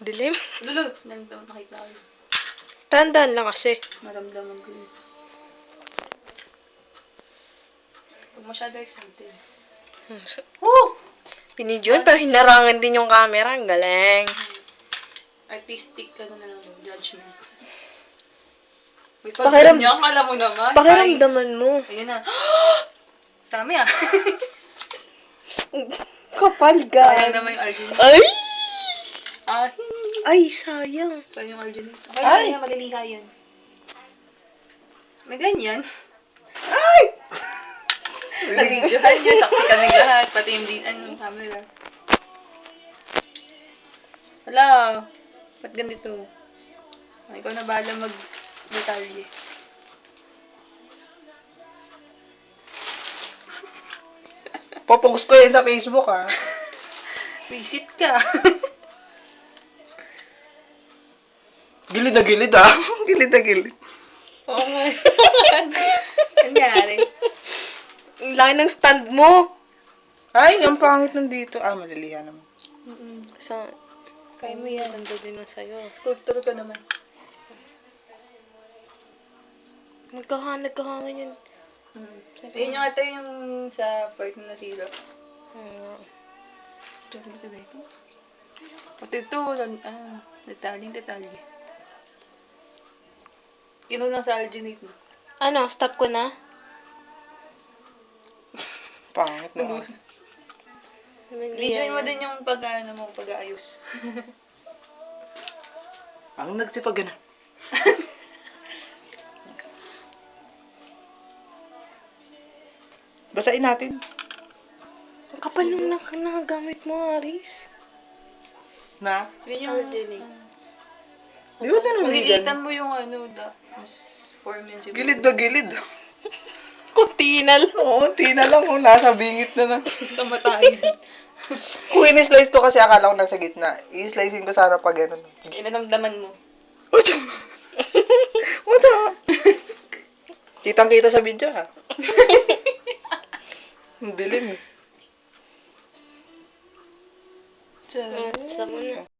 Dilim. Lulu, naramdaman nakita ko yun. Tandaan lang kasi. Maramdaman ko yun. Huwag masyado excited. Woo! Pinidyon, pero hinarangan din yung camera. Ang galing. Artistic ka na lang. Judgment. May Pakiram- pagganyan, alam mo naman. Pakiramdaman mo. Ayun na. Dami ah. Kapal Sayang naman yung Arjun. Ay! Ay! Ay, sayang. Sayang yung Arjun. Okay, Ay! ay! Maliliha yan. May ganyan. Ay! Nag-videohan yun. Saksi kami lahat. Pati yung camera. Hala. Ba't ganito? Ikaw na bahala mag-detalye. Popost ko yun sa Facebook, ha? Visit ka. Gilid na gilid, ha? Gilid na gilid. Oo nga. Nangyari. Ang laki ng stand mo. Ay, ang pangit nandito. Ah, maliliha naman. Sa... Kaya mo yan. Ganda din ang sayo. Sculptor ka naman. Nagkahanga yan. Ayun yung ata yung sa part na nasira. Pati ito, detalye. Kinulang sa alginate mo. Ano, stop ko na? Pangit na. Videoin mo din yung pag-aayos. Ang nagsipag na. Basain natin. Ang kapal nung nakagamit mo, Aris. Na? Yun yung... Di ba tinangligan? Malilitan mo yung mas form yan siguro. Gilid na gilid. Kunti na lang. Oo, tina lang. Oh, nasa bingit na lang. Tamatayin. Kung in-slice ko kasi akala ko nasa gitna. I-slicing ko sana pag gano'n. Inanamdaman mo. Ocho! Ocho! Kitang-kita sa video, ha? Ang dilim, eh. So, Sa mo na.